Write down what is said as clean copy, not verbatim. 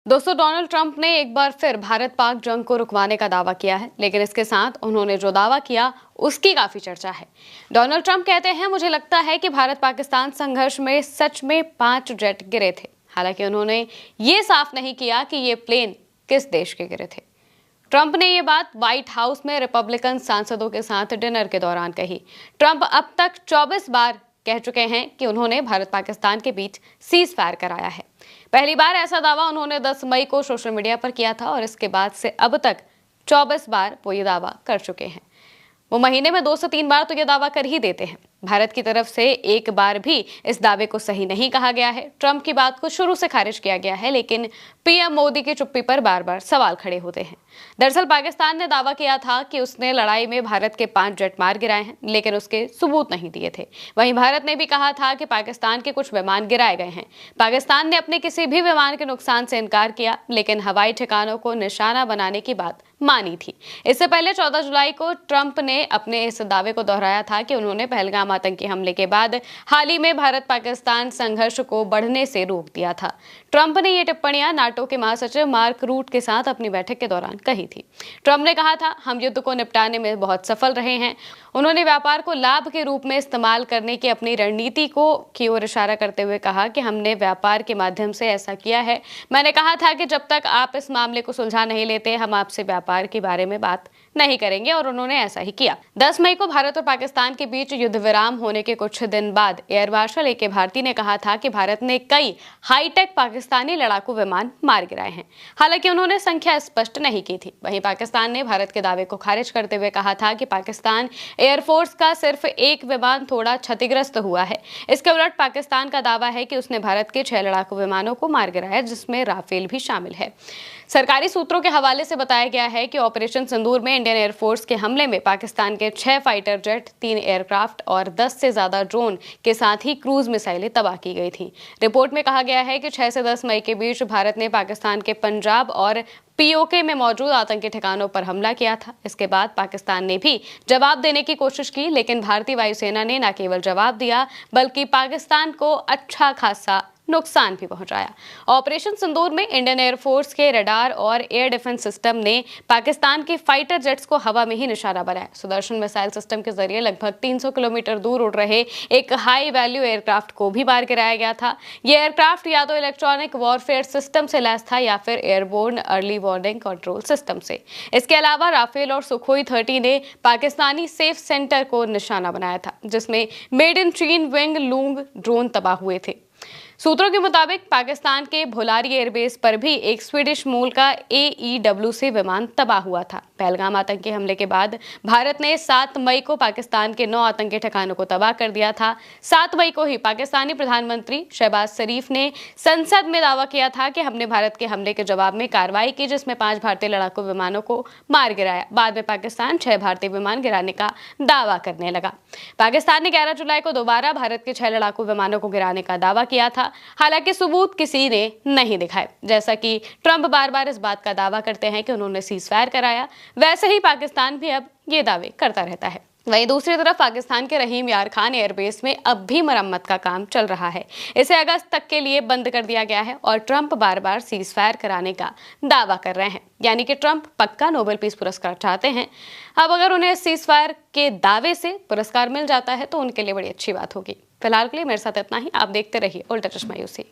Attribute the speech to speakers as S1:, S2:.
S1: दोस्तों, Donald Trump ने एक बार फिर भारत पाक जंग को रुकवाने का दावा किया है, लेकिन इसके साथ उन्होंने जो दावा किया उसकी काफी चर्चा है। डोनाल्ड ट्रंप कहते हैं, मुझे लगता है कि भारत पाकिस्तान संघर्ष में सच में 5 जेट गिरे थे। हालांकि उन्होंने ये साफ नहीं किया कि ये प्लेन किस देश के गिरे थे। ट्रंप ने ये बात व्हाइट हाउस में रिपब्लिकन सांसदों के साथ डिनर के दौरान कही। ट्रंप अब तक 24 बार कह चुके हैं कि उन्होंने भारत पाकिस्तान के बीच सीज फायर कराया है। पहली बार ऐसा दावा उन्होंने 10 मई को सोशल मीडिया पर किया था और इसके बाद से अब तक 24 बार वो ये दावा कर चुके हैं। वो महीने में 2 से 3 बार तो ये दावा कर ही देते हैं। भारत की तरफ से एक बार भी इस दावे को सही नहीं कहा गया है। ट्रंप की बात को शुरू से खारिज किया गया है, लेकिन पीएम मोदी की चुप्पी पर बार बार सवाल खड़े होते हैं। दरअसल पाकिस्तान ने दावा किया था कि उसने लड़ाई में भारत के 5 जेट मार गिराए हैं, लेकिन उसके सबूत नहीं दिए थे। वहीं भारत ने भी कहा था कि पाकिस्तान के कुछ विमान गिराए गए हैं। पाकिस्तान ने अपने किसी भी विमान के नुकसान से इनकार किया, लेकिन हवाई ठिकानों को निशाना बनाने की बात मानी थी। इससे पहले 14 जुलाई को ट्रंप ने अपने इस दावे को दोहराया था कि उन्होंने पहलगाम आतंकी हमले के बाद हाल ही में भारत पाकिस्तान संघर्ष को बढ़ने से रोक दिया था। ट्रंप ने ये टिप्पणियां नाटो के महासचिव मार्क रूट के साथ अपनी बैठक के दौरान कही थी। ट्रंप ने कहा था, हम युद्ध को निपटाने में बहुत सफल रहे हैं। उन्होंने व्यापार को लाभ के रूप में इस्तेमाल करने की अपनी रणनीति की ओर इशारा करते हुए कहा कि हमने व्यापार के माध्यम से ऐसा किया है। मैंने कहा था कि जब तक आप इस मामले को सुलझा नहीं लेते, हम आपसे व्यापार के बारे में बात नहीं करेंगे, और उन्होंने ऐसा ही किया। 10 मई को भारत और पाकिस्तान के बीच युद्ध विराम होने के कुछ दिन बाद एयर मार्शल ए के भारती ने कहा था कि भारत ने कई हाईटेक पाकिस्तानी लड़ाकू विमान मार गिराए हैं। हालांकि उन्होंने संख्या स्पष्ट नहीं की थी। वहीं पाकिस्तान ने भारत के दावे को खारिज करते हुए कहा था कि पाकिस्तान एयरफोर्स का सिर्फ एक विमान थोड़ा क्षतिग्रस्त हुआ है। इसके उलट पाकिस्तान का दावा है कि उसने भारत के 6 लड़ाकू विमानों को मार गिराया, जिसमें राफेल भी शामिल है। सरकारी सूत्रों के हवाले से बताया गया है कि ऑपरेशन सिंदूर में इंडियन एयरफोर्स के हमले में पाकिस्तान के 6 फाइटर जेट, 3 एयरक्राफ्ट और 10 से ज्यादा ड्रोन के साथ ही क्रूज मिसाइलें तबाह की गई थी। रिपोर्ट में कहा गया है कि 6 से 10 मई के बीच भारत ने पाकिस्तान के पंजाब और पीओके में मौजूद आतंकी ठिकानों पर हमला किया था। इसके बाद पाकिस्तान ने भी जवाब देने की कोशिश की, लेकिन भारतीय वायुसेना ने न केवल जवाब दिया बल्कि पाकिस्तान को अच्छा खासा नुकसान भी पहुंचाया। ऑपरेशन सिंदूर में इंडियन एयरफोर्स के रडार और एयर डिफेंस सिस्टम ने पाकिस्तान के फाइटर जेट्स को हवा में ही निशाना बनाया। सुदर्शन मिसाइल सिस्टम के जरिए लगभग 300 किलोमीटर दूर उड़ रहे एक हाई वैल्यू एयरक्राफ्ट को भी मार गिराया गया था। यह एयरक्राफ्ट या तो इलेक्ट्रॉनिक वॉरफेयर सिस्टम से लैस था या फिर airborne early warning control system से। इसके अलावा राफेल और सुखोई 30 ने पाकिस्तानी सेफ सेंटर को निशाना बनाया था, जिसमें मेड इन चीन विंग लूंग ड्रोन तबाह हुए थे। सूत्रों के मुताबिक पाकिस्तान के भोलारी एयरबेस पर भी एक स्वीडिश मूल का AEWC विमान तबाह हुआ था। पहलगाम आतंकी हमले के बाद भारत ने 7 मई को पाकिस्तान के 9 आतंकी ठिकानों को तबाह कर दिया था। 7 मई को ही पाकिस्तानी प्रधानमंत्री शहबाज शरीफ ने संसद में दावा किया था कि हमने भारत के हमले के जवाब में कार्रवाई की, जिसमें 5 भारतीय लड़ाकू विमानों को मार गिराया। बाद में पाकिस्तान 6 भारतीय विमान गिराने का दावा करने लगा। पाकिस्तान ने 11 जुलाई को दोबारा भारत के 6 लड़ाकू विमानों को गिराने का दावा किया था। हालांकि सबूत किसी ने नहीं दिखाए। जैसा कि ट्रंप बार बार इस बात का दावा करते हैं कि उन्होंने सीज फायर कराया, वैसे ही पाकिस्तान भी अब ये दावे करता रहता है। वहीं दूसरी तरफ पाकिस्तान के रहीम यार खान एयरबेस में अब भी मरम्मत का काम चल रहा है। इसे अगस्त तक के लिए बंद कर दिया गया है और ट्रंप बार बार सीज फायर कराने का दावा कर रहे हैं। यानी कि ट्रंप पक्का नोबेल पीस पुरस्कार चाहते हैं। अब अगर उन्हें सीज फायर के दावे से पुरस्कार मिल जाता है तो उनके लिए बड़ी अच्छी बात होगी। फिलहाल के लिए मेरे साथ इतना ही। आप देखते रहिए उल्टा चश्मा यूसी।